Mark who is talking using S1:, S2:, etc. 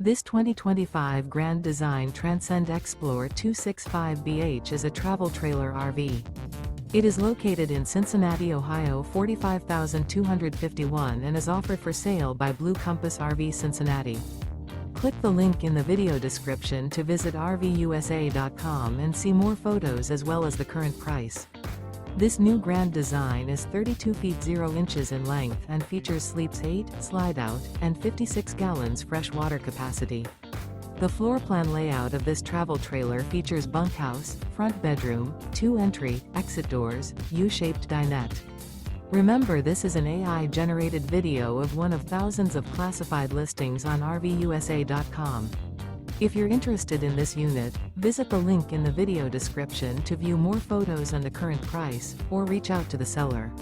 S1: This 2025 Grand Design Transcend Xplor 265BH is a travel trailer RV. It is located in Cincinnati, Ohio 45251 and is offered for sale by Blue Compass RV Cincinnati. Click the link in the video description to visit RVUSA.com and see more photos as well as the current price. This new Grand Design is 32 feet 0 inches in length and features sleeps 8, slide-out, and 56 gallons fresh water capacity. The floor plan layout of this travel trailer features bunkhouse, front bedroom, 2 entry, exit doors, U-shaped dinette. Remember, this is an AI-generated video of one of thousands of classified listings on RVUSA.com. If you're interested in this unit, visit the link in the video description to view more photos and the current price, or reach out to the seller.